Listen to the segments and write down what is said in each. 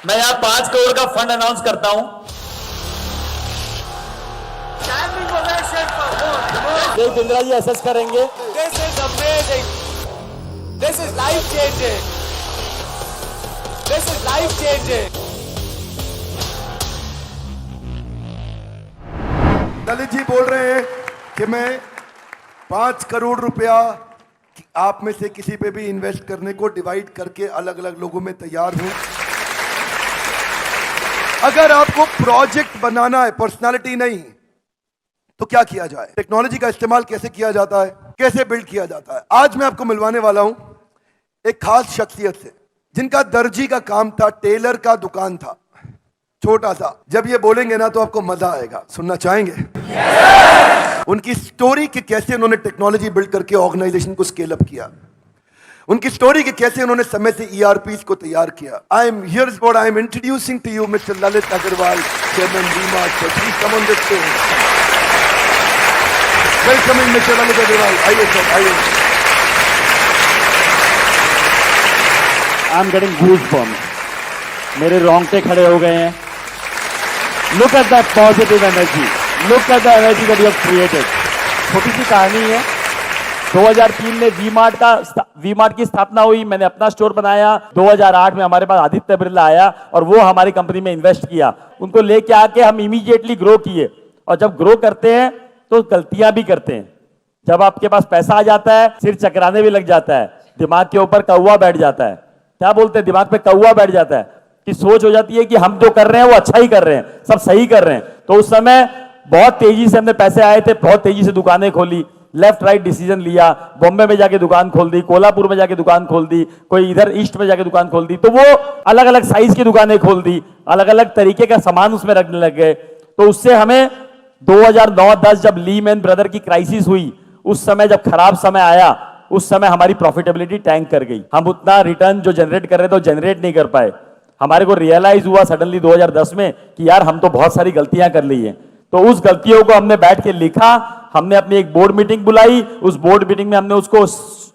मैं यहाँ 5 करोड़ का फंड अनाउंस करता हूँ। देख बिंद्रा जी असेस करेंगे। This is amazing. This is life changing. This is life changing. Lalit ji बोल रहे हैं कि मैं 5 करोड़ रुपया आप में से किसी पे भी इन्वेस्ट करने को डिवाइड करके अलग अलग लोगों में तैयार हूं। अगर आपको प्रोजेक्ट बनाना है, पर्सनालिटी नहीं, तो क्या किया जाए, टेक्नोलॉजी का इस्तेमाल कैसे किया जाता है, कैसे बिल्ड किया जाता है। आज मैं आपको मिलवाने वाला हूं एक खास शख्सियत से जिनका दर्जी का काम था, टेलर का दुकान था, छोटा सा। जब ये बोलेंगे ना तो आपको मजा आएगा। सुनना चाहेंगे? उनकी स्टोरी कि कैसे उन्होंने टेक्नोलॉजी बिल्ड करके ऑर्गेनाइजेशन को स्केल अप किया, उनकी स्टोरी कि कैसे उन्होंने समय से ईआरपीस को तैयार किया। I am here is what I am introducing to you mister Lalit Agarwal, chairman V-Mart. Please come on this stage. Welcome mister Lalit Agarwal. आइए सर, आइए। आई एम गेटिंग गूज़बम्प्स, मेरे रोंगटे खड़े हो गए हैं। Look at that positive energy, look at the energy that you have created. छोटी सी कहानी है। 2003 में वी-मार्ट की स्थापना हुई, मैंने अपना स्टोर बनाया। 2008 में हमारे पास आदित्य बिरला आया और वो हमारी कंपनी में इन्वेस्ट किया। उनको लेके आके हम इमीडिएटली ग्रो किए। और जब ग्रो करते हैं तो गलतियां भी करते हैं। जब आपके पास पैसा आ जाता है, सिर चकराने भी लग जाता है, दिमाग के ऊपर कौवा बैठ जाता है। क्या बोलते हैं, दिमाग पे कौवा बैठ जाता है कि सोच हो जाती है कि हम जो कर रहे हैं वो अच्छा ही कर रहे हैं, सब सही कर रहे हैं। तो उस समय बहुत तेजी से हमने पैसे आए थे, बहुत तेजी से दुकानें खोली, लेफ्ट राइट डिसीजन लिया। बॉम्बे में जाके दुकान खोल दी, कोल्हापुर में जाके दुकान खोल दी, कोई इधर ईस्ट में जाके दुकान खोल दी। तो वो अलग अलग साइज की दुकानें खोल दी, अलग अलग तरीके का सामान उसमें रखने लग गए। तो उससे हमें 2009-10 जब लीमैन ब्रदर की क्राइसिस हुई, उस समय जब खराब समय आया, उस समय हमारी प्रॉफिटेबिलिटी टैंक कर गई। हम उतना रिटर्न जो जनरेट कर रहे थे वो जनरेट नहीं कर पाए। हमारे को रियलाइज हुआ सडनली 2010 में कि यार हम तो बहुत सारी गलतियां कर ली हैं। तो उस गलतियों को हमने बैठ के लिखा, हमने अपनी एक बोर्ड मीटिंग बुलाई। उस बोर्ड मीटिंग में हमने उसको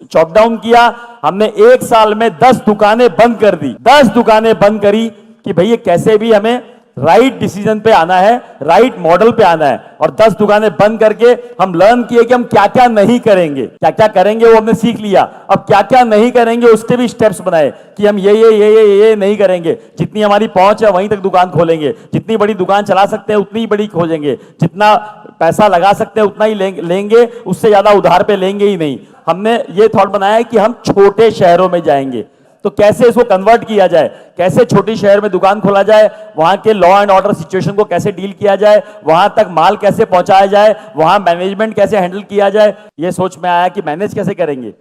चॉक डाउन किया। हमने 1 साल में 10 दुकानें बंद कर दी, 10 दुकानें बंद करी कि भैया कैसे भी हमें राइट डिसीजन पे आना है, राइट मॉडल पे आना है। और 10 दुकानें बंद करके हम लर्न किए कि हम क्या क्या नहीं करेंगे, क्या क्या करेंगे वो हमने सीख लिया। अब क्या क्या नहीं करेंगे उसके भी स्टेप्स बनाए कि हम ये नहीं करेंगे। जितनी हमारी पहुंच है वहीं तक दुकान खोलेंगे, जितनी बड़ी दुकान चला सकते हैं उतनी ही बड़ी खोजेंगे, जितना पैसा लगा सकते हैं उतना ही लेंगे, उससे ज्यादा उधार पे लेंगे ही नहीं। हमने ये थॉट बनाया कि हम छोटे शहरों में जाएंगे, तो कैसे इसको कन्वर्ट किया जाए, कैसे छोटी शहर में दुकान खोला जाए, वहां के लॉ एंड ऑर्डर सिचुएशन को कैसे डील किया जाए, वहां तक माल कैसे पहुंचाया जाए, वहां मैनेजमेंट कैसे हैंडल किया जाए। ये सोच में आया कि मैनेज कैसे करेंगे,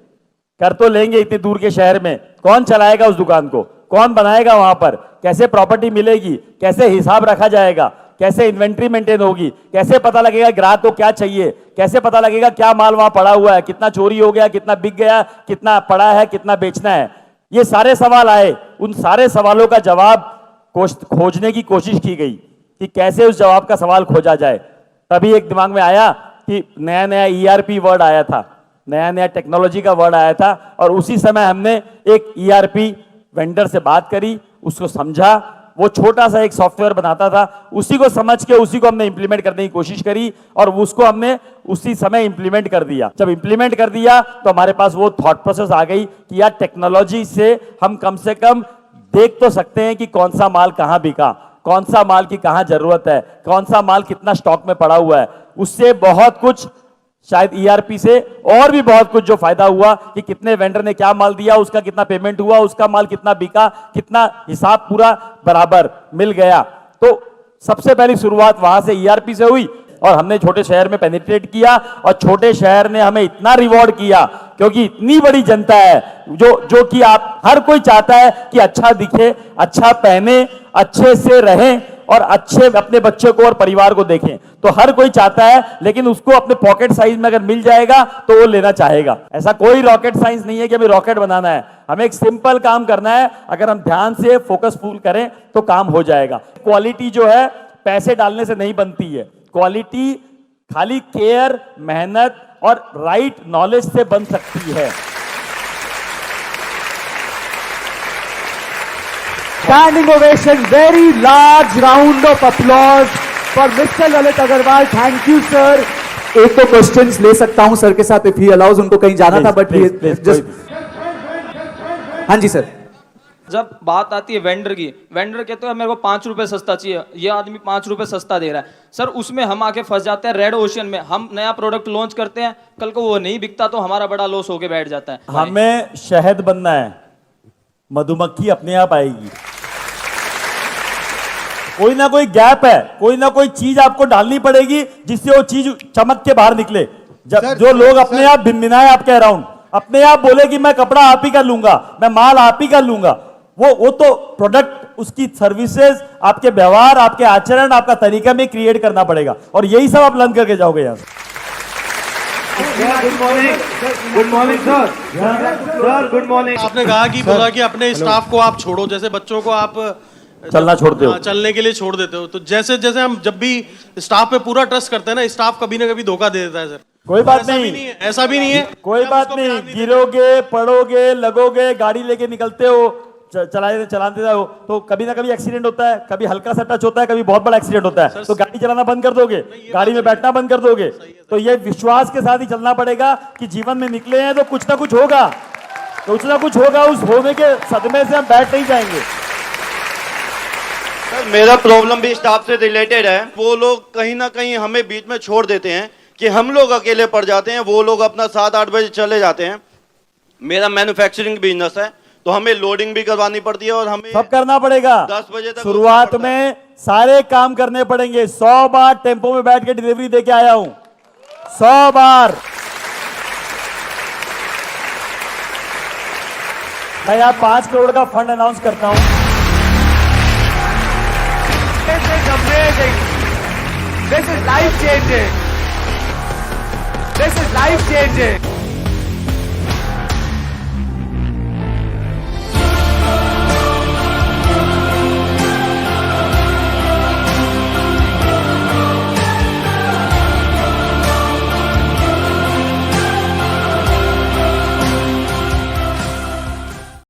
कर तो लेंगे इतनी दूर के शहर में, कौन चलाएगा उस दुकान को, कौन बनाएगा वहां पर, कैसे प्रॉपर्टी मिलेगी, कैसे हिसाब रखा जाएगा, कैसे इन्वेंट्री मेंटेन होगी, कैसे पता लगेगा ग्राहक को क्या चाहिए, कैसे पता लगेगा क्या माल वहां पड़ा हुआ है, कितना चोरी हो गया, कितना बिक गया, कितना पड़ा है, कितना बेचना है। ये सारे सवाल आए। उन सारे सवालों का जवाब खोजने की कोशिश की गई कि कैसे उस जवाब का सवाल खोजा जाए। तभी एक दिमाग में आया कि नया नया ईआरपी वर्ड आया था, नया नया टेक्नोलॉजी का वर्ड आया था। और उसी समय हमने एक ईआरपी वेंडर से बात करी, उसको समझा। वो छोटा सा एक सॉफ्टवेयर बनाता था, उसी को समझ के उसी को हमने इंप्लीमेंट करने की कोशिश करी और उसको हमने उसी समय इंप्लीमेंट कर दिया। जब इंप्लीमेंट कर दिया तो हमारे पास वो थॉट प्रोसेस आ गई कि यार टेक्नोलॉजी से हम कम से कम देख तो सकते हैं कि कौन सा माल कहां बिका, कौन सा माल की कहां जरूरत है, कौन सा माल कितना स्टॉक में पड़ा हुआ है। उससे बहुत कुछ, शायद ईआरपी से और भी बहुत कुछ जो फायदा हुआ कि कितने वेंडर ने क्या माल दिया, उसका कितना पेमेंट हुआ, उसका माल कितना बिका, कितना हिसाब पूरा बराबर मिल गया। तो सबसे पहली शुरुआत वहां से ईआरपी से हुई और हमने छोटे शहर में पेनिट्रेट किया और छोटे शहर ने हमें इतना रिवॉर्ड किया क्योंकि इतनी बड़ी जनता है जो कि आप हर कोई चाहता है कि अच्छा दिखे, अच्छा पहने, अच्छे से रहें और अच्छे अपने बच्चे को और परिवार को देखें। तो हर कोई चाहता है, लेकिन उसको अपने पॉकेट साइज में अगर मिल जाएगा तो वो लेना चाहेगा। ऐसा कोई रॉकेट साइंस नहीं है कि हमें रॉकेट बनाना है, हमें एक सिंपल काम करना है। अगर हम ध्यान से फोकसफुल करें तो काम हो जाएगा। क्वालिटी जो है पैसे डालने से नहीं बनती है, क्वालिटी खाली केयर, मेहनत और राइट नॉलेज से बन सकती है। Standing ovation, very large round of applause for Mr. Lalit Agarwal. Thank you, sir. एक तो क्वेश्चंस ले सकता हूं सर के साथ इफ ही अलाउज, उनको कहीं जाना था बट जस्ट हाँ जी सर। जब बात आती है वेंडर की, वेंडर कहते हैं मेरे को 5 रुपए सस्ता चाहिए, ये आदमी 5 रुपए सस्ता दे रहा है सर, उसमें हम आके फंस जाते हैं रेड ओशन में। हम नया प्रोडक्ट लॉन्च करते हैं, कल को वो नहीं बिकता तो हमारा बड़ा लॉस होके बैठ जाता है। हमें शहद बनना है, मधुमक्खी अपने आप आएगी। कोई ना कोई गैप है, कोई ना कोई चीज आपको डालनी पड़ेगी जिससे वो चीज चमक के बाहर निकले। जब जो लोग अपने आप भिनभिनाए आपके अराउंड, अपने आप बोले कि मैं कपड़ा आप ही का लूंगा, मैं माल आप ही का लूंगा, वो तो प्रोडक्ट, उसकी सर्विसेज, आपके व्यवहार, आपके आचरण, आपका तरीका में क्रिएट करना पड़ेगा और यही सब आप लर्न करके जाओगे यहां से। Good morning sir. Sir good morning. आपने कहा कि बोला कि अपने स्टाफ को आप छोड़ो, जैसे बच्चों को आप चलना छोड़ते हो, चलने के लिए छोड़ देते हो, तो जैसे जैसे हम जब भी स्टाफ पे पूरा ट्रस्ट करते हैं ना, स्टाफ कभी ना कभी धोखा दे देता है सर। कोई बात नहीं, ऐसा भी नहीं है, कोई बात नहीं, गिरोगे, पड़ोगे, लगोगे, गाड़ी लेके निकलते हो, चलाते हो तो कभी ना कभी एक्सीडेंट होता है, कभी हल्का सा टच होता है, कभी बहुत बड़ा एक्सीडेंट होता है, तो गाड़ी चलाना बंद कर दोगे, गाड़ी में बैठना बंद कर दोगे। तो ये विश्वास के साथ ही चलना पड़ेगा कि जीवन में निकले हैं तो कुछ ना कुछ होगा, कुछ ना कुछ होगा, उस होने के सदमे से हम बैठ नहीं जाएंगे। सर मेरा प्रॉब्लम भी स्टाफ से रिलेटेड है। वो लोग कहीं ना कहीं हमें बीच में छोड़ देते हैं कि हम लोग अकेले पड़ जाते हैं, वो लोग अपना 7-8 बजे चले जाते हैं। मेरा मैन्युफैक्चरिंग बिजनेस है तो हमें लोडिंग भी करवानी पड़ती है और हमें सब करना पड़ेगा। 10 बजे तक शुरुआत में सारे काम करने पड़ेंगे। 100 बार टेम्पो में बैठ के डिलीवरी देके आया हूं, 100 बार। मैं यहाँ 5 करोड़ का फंड अनाउंस करता हूं। This is amazing. This is life changing. This is life changing.